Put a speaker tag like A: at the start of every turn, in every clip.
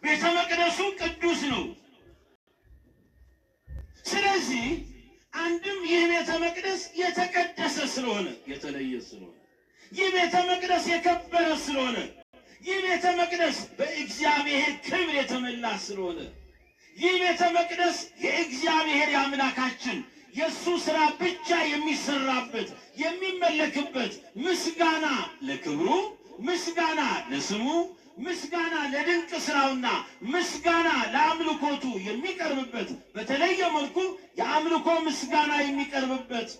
A: ቤተ መቅደሱ ቅዱስ ነው። ስለዚህ አንድም ይህ ቤተ መቅደስ የተቀደሰ ስለሆነ የተለየ ስለሆነ ይህ ቤተ መቅደስ የከበረ ስለሆነ ይህ ቤተ መቅደስ በእግዚአብሔር ክብር የተመላ ስለሆነ ይህ ቤተ መቅደስ የእግዚአብሔር የአምላካችን የሱ ሥራ ብቻ የሚሰራበት የሚመለክበት ምስጋና ለክብሩ ምስጋና ለስሙ ምስጋና ለድንቅ ሥራውና ምስጋና ለአምልኮቱ የሚቀርብበት በተለየ መልኩ የአምልኮ ምስጋና የሚቀርብበት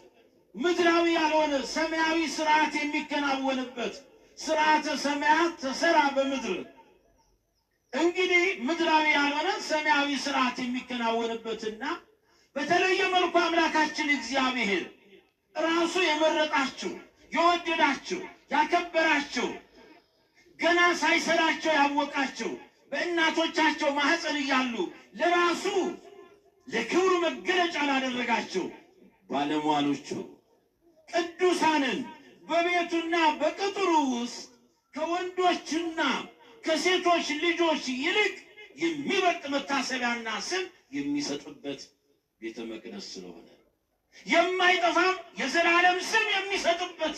A: ምድራዊ ያልሆነ ሰማያዊ ሥርዓት የሚከናወንበት ሥርዓተ ሰማያት ተሰራ በምድር እንግዲህ ምድራዊ ያልሆነ ሰማያዊ ሥርዓት የሚከናወንበትና በተለየ መልኩ አምላካችን እግዚአብሔር ራሱ የመረጣቸው የወደዳቸው ያከበራቸው ገና ሳይሰራቸው ያወቃቸው በእናቶቻቸው ማህፀን እያሉ ለራሱ ለክብሩ መገለጫ ላደረጋቸው ባለሟሎቹ ቅዱሳንን በቤቱና በቅጥሩ ውስጥ ከወንዶችና ከሴቶች ልጆች ይልቅ የሚበልጥ መታሰቢያና ስም የሚሰጥበት ቤተ መቅደስ ስለሆነ የማይጠፋም የዘላለም ስም የሚሰጥበት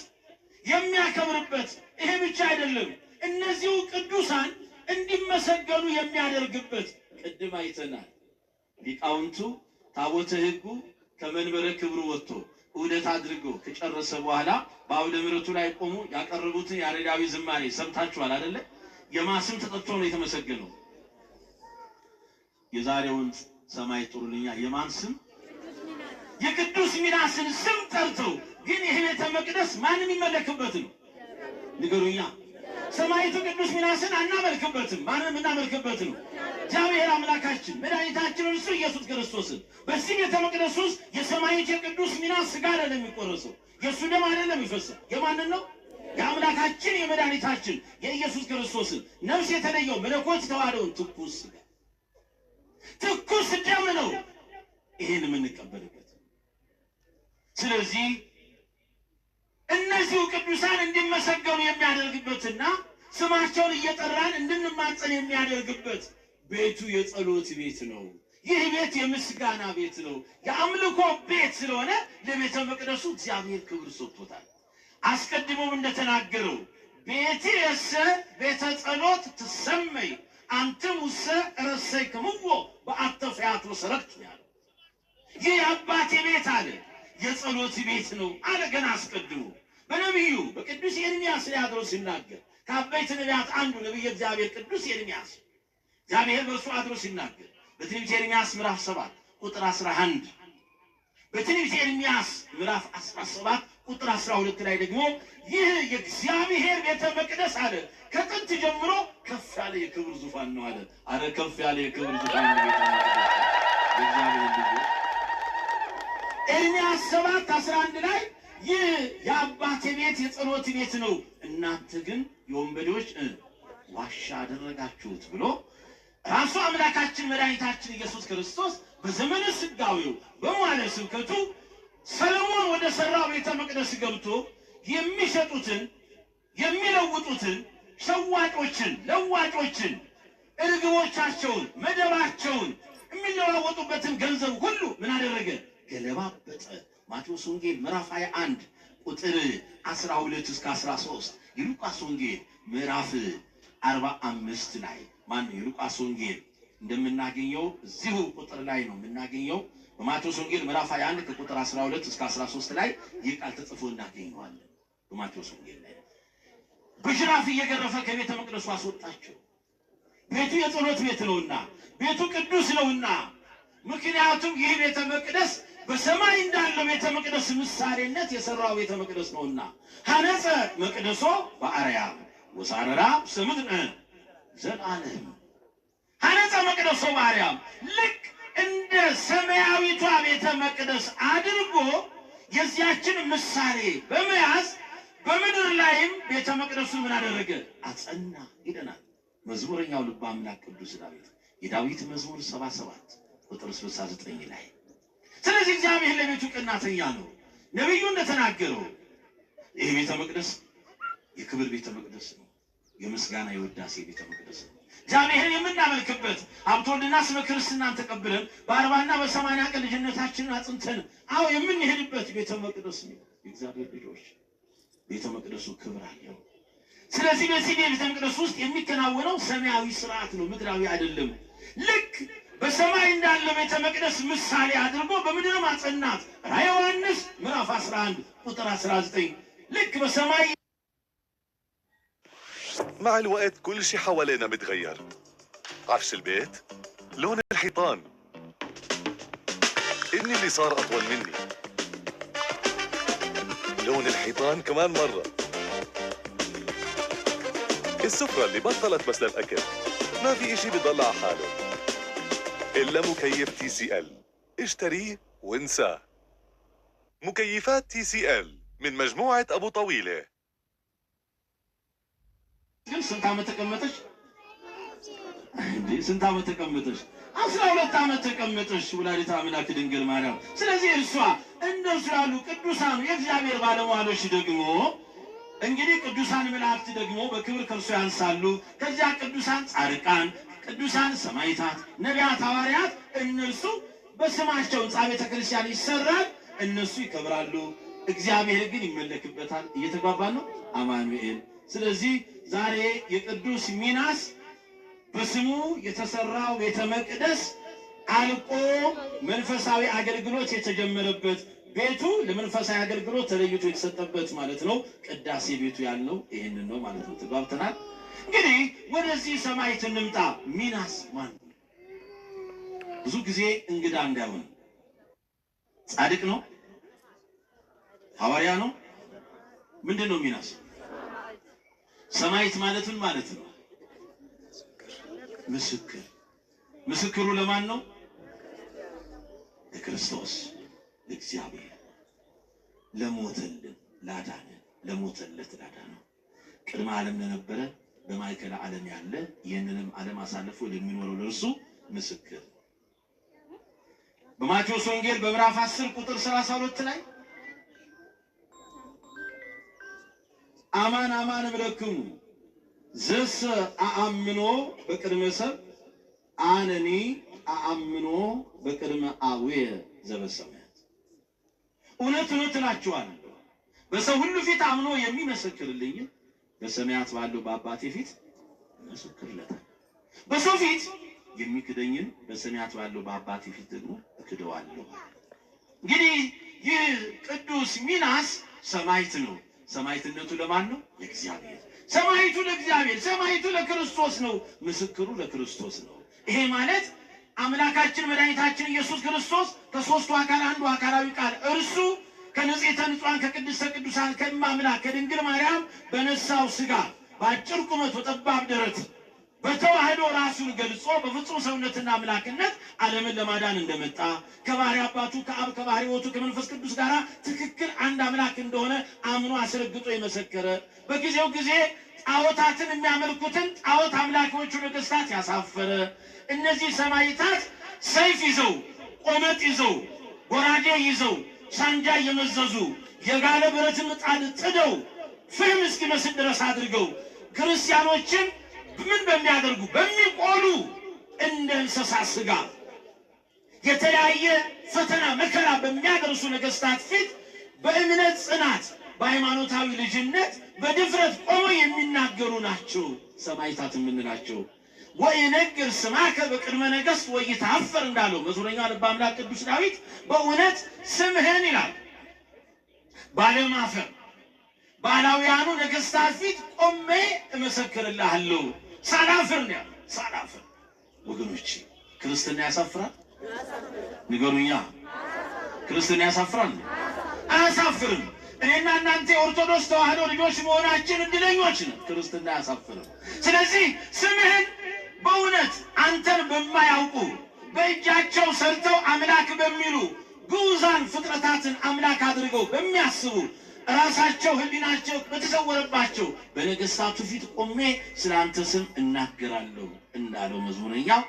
A: የሚያከብርበት ይሄ ብቻ አይደለም እነዚሁ ቅዱሳን እንዲመሰገኑ የሚያደርግበት ቅድም አይተናል ሊቃውንቱ ታቦተ ሕጉ ከመንበረ ክብሩ ወጥቶ ዑደት አድርጎ ከጨረሰ በኋላ በአውደ ምሕረቱ ላይ ቆሙ ያቀረቡትን ያሬዳዊ ዝማሬ ሰምታችኋል አይደለ የማስም ተጠርቶ ነው የተመሰገነው የዛሬውን ሰማይ ጥሩልኛ የማን ስም የቅዱስ ሚናስን ስም ጠርተው ግን ይሄ ቤተ መቅደስ ማንም ይመለክበት ነው ንገሩኛ ሰማይቱ ቅዱስ ሚናስን አናመልክበትም ማንም እናመልክበት ነው እግዚአብሔር አምላካችን መድኃኒታችን እርሱ ኢየሱስ ክርስቶስን በዚህ ቤተ መቅደስ ውስጥ የሰማይቱ የቅዱስ ሚናስ ሥጋ አይደለም የሚቆረሰው የእሱ ደም አይደለም የሚፈሰው የማንን ነው የአምላካችን የመድኃኒታችን የኢየሱስ ክርስቶስን ነፍስ የተለየው መለኮት የተዋሃደውን ትኩስ ደም ነው ይሄን የምንቀበልበት ስለዚህ እነዚሁ ቅዱሳን እንዲመሰገኑ የሚያደርግበትና ስማቸውን እየጠራን እንድንማጸን የሚያደርግበት ቤቱ የጸሎት ቤት ነው ይህ ቤት የምስጋና ቤት ነው የአምልኮ ቤት ስለሆነ ለቤተ መቅደሱ እግዚአብሔር ክብር ሰጥቶታል አስቀድሞም እንደተናገረው ቤቴ የሰ ቤተ ጸሎት ትሰመይ አንተም ውሰ ረሰይክምዎ በአተፍያቱ ሰረክቱ ያለው ይህ አባቴ ቤት አለ የጸሎት ቤት ነው አለ ገና አስቀድሞ በነቢዩ በቅዱስ ኤርምያስ ላይ አድሮ ሲናገር ከአበይት ነቢያት አንዱ ነቢየ እግዚአብሔር ቅዱስ ኤርምያስ እግዚአብሔር በእርሱ አድሮ ሲናገር በትንቢተ ኤርምያስ ምዕራፍ 7 ቁጥር 11 በትንቢተ ኤርምያስ ምዕራፍ 17 ቁጥር 12 ላይ ደግሞ ይህ የእግዚአብሔር ቤተ መቅደስ አለ ከጥንት ጀምሮ ከፍ ያለ የክብር ዙፋን ነው አለ አረ ከፍ ያለ የክብር ዙፋን ነው ቤተ መቅደስ የእግዚአብሔር ልጅ ኤርምያስ 7:11 ላይ ይህ የአባቴ ቤት የጸሎት ቤት ነው እናንተ ግን የወንበዴዎች ዋሻ አደረጋችሁት ብሎ ራሱ አምላካችን መድኃኒታችን ኢየሱስ ክርስቶስ በዘመነ ሥጋዌው በመዋዕለ ስብከቱ ሰሎሞን ወደ ሠራው ቤተ መቅደስ ገብቶ የሚሸጡትን የሚለውጡትን ሸዋጮችን ለዋጮችን እርግቦቻቸውን መደባቸውን የሚለዋወጡበትን ገንዘብ ሁሉ ምን አደረገ ገለባበጠ ማቴዎስ ወንጌል ምዕራፍ 21 ቁጥር 12 እስከ 13 የሉቃስ ወንጌል ምዕራፍ 45 ላይ ማን የሉቃስ ወንጌል እንደምናገኘው እዚሁ ቁጥር ላይ ነው የምናገኘው በማቴዎስ ወንጌል ምዕራፍ 21 ከቁጥር 12 እስከ 13 ላይ ይህ ቃል ተጽፎ እናገኘዋለን በማቴዎስ ወንጌል ላይ በጅራፍ እየገረፈ ከቤተ መቅደሱ አስወጣቸው ቤቱ የጸሎት ቤት ነውና ቤቱ ቅዱስ ነውና ምክንያቱም ይህ ቤተ መቅደስ በሰማይ እንዳለው ቤተ መቅደስ ምሳሌነት የሰራው ቤተ መቅደስ ነውና ሐነጸ መቅደሶ በአርያም ወሳረራ ስምድነ ዘላለም ሐነጸ መቅደሶ በአርያም ልክ እንደ ሰማያዊቷ ቤተ መቅደስ አድርጎ የዚያችን ምሳሌ በመያዝ በምድር ላይም ቤተ መቅደሱ ምን አደረገ አጸና ይለናል መዝሙረኛው ልበ አምላክ ቅዱስ ዳዊት የዳዊት መዝሙር 77 ቁጥር 69 ላይ ስለዚህ እግዚአብሔር ለቤቱ ቀናተኛ ነው ነብዩ እንደተናገረው ይህ ቤተ መቅደስ የክብር ቤተ መቅደስ ነው የምስጋና የውዳሴ ቤተ መቅደስ ነው እግዚአብሔርን የምናመልክበት ሀብቶልና ስመ ክርስትናን ተቀብለን በ40 እና በ80 ቀን ልጅነታችንን አጽንተን የምንሄድበት ቤተ መቅደስ ነው። የእግዚአብሔር ልጆች ቤተ መቅደሱ ክብር አለው። ስለዚህ በዚህ ቤተ መቅደስ ውስጥ የሚከናወነው ሰማያዊ ስርዓት ነው፣ ምድራዊ አይደለም። ልክ በሰማይ እንዳለ ቤተ መቅደስ ምሳሌ አድርጎ በምድር ማጸናት ራዕየ ዮሐንስ ምዕራፍ 11 ቁጥር 19 ልክ በሰማይ
B: مع الوقت كل شيء حوالينا بتغير. عفش البيت، لون الحيطان، ابني اللي صار أطول مني، لون الحيطان كمان مرة، السفرة اللي بطلت بس للأكل، ما في إشي بيضل على حاله إلا مكيف TCL. اشتريه وانساه. مكيفات TCL من مجموعة أبو طويلة.
A: ስንት ዓመት ተቀመጠሽ? ስንት ዓመት ተቀመጠሽ? 12 ዓመት ተቀመጠሽ ወላዲተ አምላክ ድንግል ማርያም። ስለዚህ እርሷ እንደሱ ያሉ ቅዱሳን የእግዚአብሔር ባለሟሎች ደግሞ እንግዲህ ቅዱሳን መላእክት ደግሞ በክብር ከእርሱ ያንሳሉ። ከዚያ ቅዱሳን ጻድቃን፣ ቅዱሳን ሰማዕታት፣ ነቢያት፣ ሐዋርያት እነርሱ በስማቸው ሕንጻ ቤተ ክርስቲያን ይሰራል፣ እነሱ ይከብራሉ፣ እግዚአብሔር ግን ይመለክበታል። እየተግባባን ነው? አማኑኤል። ስለዚህ ዛሬ የቅዱስ ሚናስ በስሙ የተሰራው ቤተ መቅደስ አልቆ መንፈሳዊ አገልግሎት የተጀመረበት ቤቱ ለመንፈሳዊ አገልግሎት ተለይቶ የተሰጠበት ማለት ነው። ቅዳሴ ቤቱ ያልነው ይሄንን ነው ማለት ነው። ተግባብተናል? እንግዲህ ወደዚህ ሰማዕት እንምጣ። ሚናስ ማን ነው? ብዙ ጊዜ እንግዳ እንዳይሆን ጻድቅ ነው? ሐዋርያ ነው? ምንድነው ሚናስ? ሰማዕት ማለት ምን ማለት ነው? ምስክር። ምስክሩ ለማን ነው? ለክርስቶስ፣ ለእግዚአብሔር፣ ለሞተልን ላዳነ፣ ለሞተለት ላዳነው፣ ቅድመ ዓለም ለነበረ፣ በማዕከለ ዓለም ያለ፣ ይህንንም ዓለም አሳልፎ ለሚኖረው ለእርሱ ምስክር። በማቴዎስ ወንጌል በምዕራፍ 10 ቁጥር 32 ላይ አማን አማን እብለክሙ ዘሰ አአምኖ በቅድመ ሰብ አነኒ አአምኖ በቅድመ አቡየ ዘበሰማያት። እውነት እውነት እላችኋለሁ በሰው ሁሉ ፊት አምኖ የሚመሰክርልኝ በሰማያት ባለው በአባቴ ፊት እመሰክርለታለሁ። በሰው ፊት የሚክደኝን በሰማያት ባለው በአባቴ ፊት ደግሞ እክደዋለሁ። እንግዲህ ይህ ቅዱስ ሚናስ ሰማዕት ነው። ሰማዕትነቱ ለማን ነው? ለእግዚአብሔር። ሰማዕቱ ለእግዚአብሔር፣ ሰማዕቱ ለክርስቶስ ነው። ምስክሩ ለክርስቶስ ነው። ይሄ ማለት አምላካችን መድኃኒታችን ኢየሱስ ክርስቶስ ከሦስቱ አካል አንዱ አካላዊ ቃል እርሱ ከንጽሕተ ንጹሐን ከቅድስተ ቅዱሳን ከእማምላክ ከድንግል ማርያም በነሳው ሥጋ በአጭር ቁመት በጠባብ ደረት በተዋህዶ ራሱን ገልጾ በፍጹም ሰውነትና አምላክነት ዓለምን ለማዳን እንደመጣ ከባህሪ አባቱ ከአብ ከባህሪ ሕይወቱ ከመንፈስ ቅዱስ ጋር ትክክል አንድ አምላክ እንደሆነ አምኖ አስረግጦ የመሰከረ በጊዜው ጊዜ ጣዖታትን የሚያመልኩትን ጣዖት አምላኪዎቹ ነገሥታት ያሳፈረ እነዚህ ሰማዕታት ሰይፍ ይዘው ቆመጥ ይዘው ጎራዴ ይዘው ሳንጃ እየመዘዙ የጋለ ብረት ምጣድ ጥደው ፍም እስኪመስል ድረስ አድርገው ክርስቲያኖችን ምን በሚያደርጉ በሚቆሉ እንደ እንስሳ ሥጋ የተለያየ ፈተና መከራ በሚያደርሱ ነገሥታት ፊት በእምነት ጽናት በሃይማኖታዊ ልጅነት በድፍረት ቆመው የሚናገሩ ናቸው ሰማዕታት የምንላቸው። ወይነግር ስማከ በቅድመ ነገሥት ወይታፈር እንዳለው መዝሙረኛው ልበ አምላክ ቅዱስ ዳዊት በእውነት ስምህን ይላል ባለማፈር ባላውያኑ ነገሥታት ፊት ቆሜ እመሰክርልሃለሁ ሳላፍር ነው። ሳላፍር ወገኖች ክርስትና ያሳፍራል? ንገሩኛ። ክርስትና ያሳፍራል? አያሳፍርም። እኔና እናንተ የኦርቶዶክስ ተዋህዶ ልጆች መሆናችን እድለኞች ነን። ክርስትና አያሳፍርም። ስለዚህ ስምህን በእውነት አንተን በማያውቁ በእጃቸው ሰርተው አምላክ በሚሉ ግዑዛን ፍጥረታትን አምላክ አድርገው በሚያስቡ ራሳቸው ህሊናቸው በተሰወረባቸው በነገሥታቱ ፊት ቆሜ ስለ አንተ ስም እናገራለሁ እንዳለው መዝሙረኛው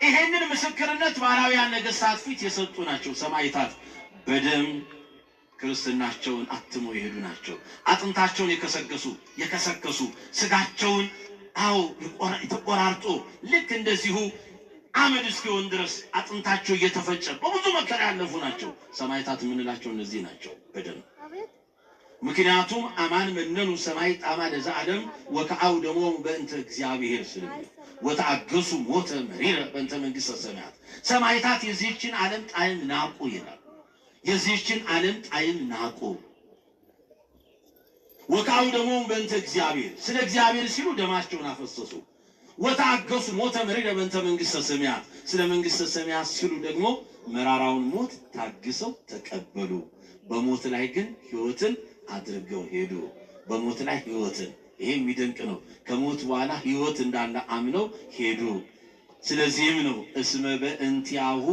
A: ይሄንን ምስክርነት ባላውያን ነገሥታት ፊት የሰጡ ናቸው ሰማዕታት። በደም ክርስትናቸውን አትመው የሄዱ ናቸው። አጥንታቸውን የከሰከሱ ስጋቸውን አዎ ተቆራርጦ ልክ እንደዚሁ አመድ እስኪሆን ድረስ አጥንታቸው እየተፈጨ በብዙ መከራ ያለፉ ናቸው። ሰማዕታት የምንላቸው እነዚህ ናቸው በደንብ። ምክንያቱም አማን መነኑ ሰማይ ጣማ ለዘዓለም ወከአው ደግሞ በእንተ እግዚአብሔር ስለሚል ወተአገሱ ሞተ መሪረ በእንተ መንግሥተ ሰማያት። ሰማዕታት የዚህችን ዓለም ጣዕም ናቁ ይላል። የዚህችን ዓለም ጣዕም ናቁ። ወከአው ደግሞ በእንተ እግዚአብሔር፣ ስለ እግዚአብሔር ሲሉ ደማቸውን አፈሰሱ። ወተአገሱ ሞተ መሪረ በእንተ መንግሥተ ሰማያት፣ ስለ መንግሥተ ሰማያት ሲሉ ደግሞ መራራውን ሞት ታግሰው ተቀበሉ። በሞት ላይ ግን ሕይወትን አድርገው ሄዱ። በሞት ላይ ሕይወትን፣ ይሄ የሚደንቅ ነው። ከሞት በኋላ ሕይወት እንዳለ አምነው ሄዱ። ስለዚህም ነው እስመ በእንቲአሁ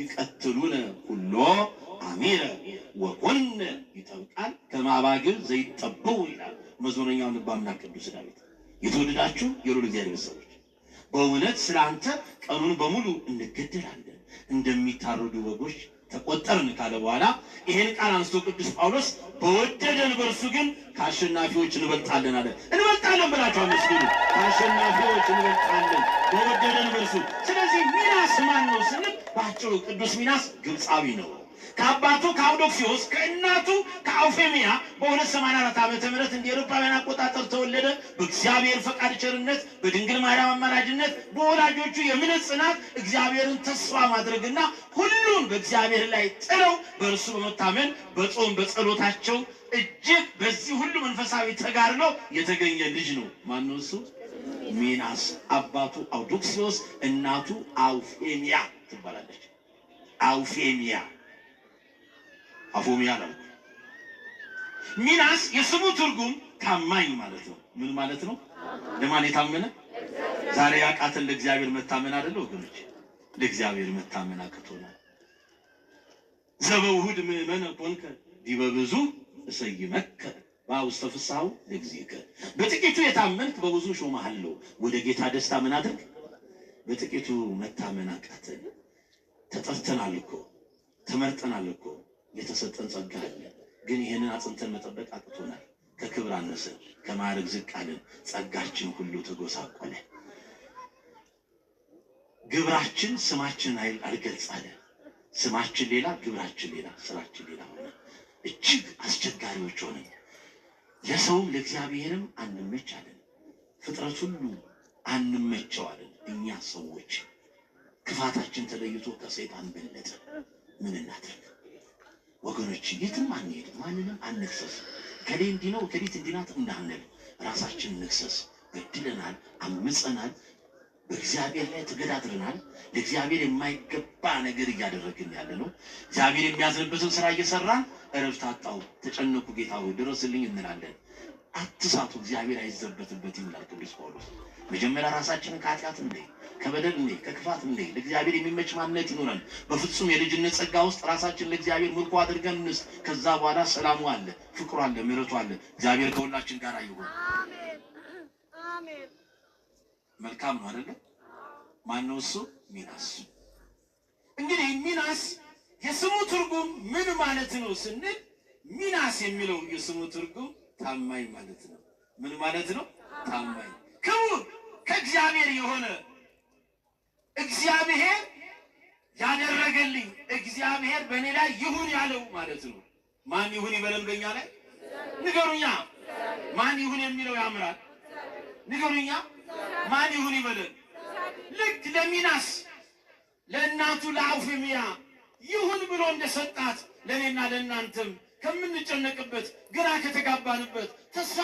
A: ይቀትሉነ ሁሎ አሚረ ወኮነ ይጠብቃል ከማባግዕ ዘይጠበው ይላል መዝሙረኛው ልበ አምላክ ቅዱስ ዳዊት። የተወደዳችሁ የልዑል እግዚአብሔር ሰዎች በእውነት ስለ አንተ ቀኑን በሙሉ እንገደላለን እንደሚታረዱ በጎች ተቆጠርን ካለ በኋላ ይሄን ቃል አንስቶ ቅዱስ ጳውሎስ በወደደን በእርሱ ግን ከአሸናፊዎች እንበልጣለን አለ። እንበልጣለን ብላችሁ አመስግኑ። ከአሸናፊዎች እንበልጣለን በወደደን በእርሱ። ስለዚህ ሚናስ ማን ነው ስንል ባጭሩ ቅዱስ ሚናስ ግብፃዊ ነው። ከአባቱ ከአውዶክሲዮስ ከእናቱ ከአውፌሚያ በ284 ዓመተ ምህረት እንደ አውሮፓውያን አቆጣጠር ተወለደ። በእግዚአብሔር ፈቃድ ቸርነት በድንግል ማርያም አማላጅነት በወላጆቹ የእምነት ጽናት እግዚአብሔርን ተስፋ ማድረግና ሁሉን በእግዚአብሔር ላይ ጥለው በእርሱ በመታመን በጾም በጸሎታቸው እጅግ በዚህ ሁሉ መንፈሳዊ ተጋድሎ የተገኘ ልጅ ነው። ማነው እሱ? ሚናስ። አባቱ አውዶክሲዮስ፣ እናቱ አውፌሚያ ትባላለች። አውፌሚያ አፎሚያ ነው። ሚናስ የስሙ ትርጉም ታማኝ ማለት ነው። ምን ማለት ነው? ለማን የታመነ? ዛሬ ያቃተን ለእግዚአብሔር መታመን አይደለ ወገኖች? ለእግዚአብሔር መታመን አቅቶናል። ዘበውሁድ ምእመነ ኮንከ ዲበ ብዙ እሰይመከ በውስተ ፍስሐሁ ለእግዚእከ። በጥቂቱ የታመንክ በብዙ ሾመሃለሁ። ወደ ጌታ ደስታ ምን አድርግ? በጥቂቱ መታመን አቃተን። ተጠርተናል እኮ ተመርጠናል እኮ የተሰጠን ጸጋ አለ። ግን ይሄንን አጽንተን መጠበቅ አቅቶናል። ከክብር አነሰን፣ ከማዕረግ ዝቅ አለን። ጸጋችን ሁሉ ተጎሳቆለ። ግብራችን ስማችን አልገልጻለ። ስማችን ሌላ፣ ግብራችን ሌላ፣ ስራችን ሌላ ሆነ። እጅግ አስቸጋሪዎች ሆነ። ለሰውም ለእግዚአብሔርም አንመቻለን። ፍጥረት ሁሉ አንመቸዋለን። እኛ ሰዎች ክፋታችን ተለይቶ ከሰይጣን በለጠ። ምን እናድርግ ወገኖች? የትም አንሄድ፣ ማንንም አንክሰስ። ከሌ እንዲህ ነው ከሊት እንዲናት እንዳንል ራሳችን እንክሰስ። በድለናል፣ አምፀናል፣ በእግዚአብሔር ላይ ተገዳድረናል። ለእግዚአብሔር የማይገባ ነገር እያደረግን ያለ ነው። እግዚአብሔር የሚያዝንበትን ስራ እየሰራን እረፍት አጣሁ፣ ተጨነኩ፣ ጌታ ሆይ ድረስልኝ እንላለን። አትሳቱ፣ እግዚአብሔር አይዘበትበትም ይላል ቅዱስ ጳውሎስ። መጀመሪያ ራሳችንን ከኃጢአት እንደ ከበደል እንደ ከክፋት እንደ ለእግዚአብሔር የሚመች ማንነት ይኖራል። በፍጹም የልጅነት ጸጋ ውስጥ ራሳችን ለእግዚአብሔር ምርኮ አድርገን እንስ ከዛ በኋላ ሰላሙ አለ፣ ፍቅሩ አለ፣ ምሕረቱ አለ። እግዚአብሔር ከሁላችን ጋር ይሁን። አሜን አሜን። መልካም ነው አይደል? ማን ነው እሱ? ሚናስ። እንግዲህ ሚናስ የስሙ ትርጉም ምን ማለት ነው ስንል ሚናስ የሚለው የስሙ ትርጉም ታማኝ ማለት ነው። ምን ማለት ነው? ታማኝ፣ ክቡር፣ ከእግዚአብሔር የሆነ እግዚአብሔር ያደረገልኝ እግዚአብሔር በእኔ ላይ ይሁን ያለው ማለት ነው። ማን ይሁን ይበለን? በእኛ ላይ ንገሩኛ። ማን ይሁን የሚለው ያምራል። ንገሩኛ። ማን ይሁን ይበለን? ልክ ለሚናስ ለእናቱ ለአውፌሚያ ይሁን ብሎ እንደሰጣት ለእኔና ለእናንተም ከምንጨነቅበት ግራ ከተጋባንበት ተስፋ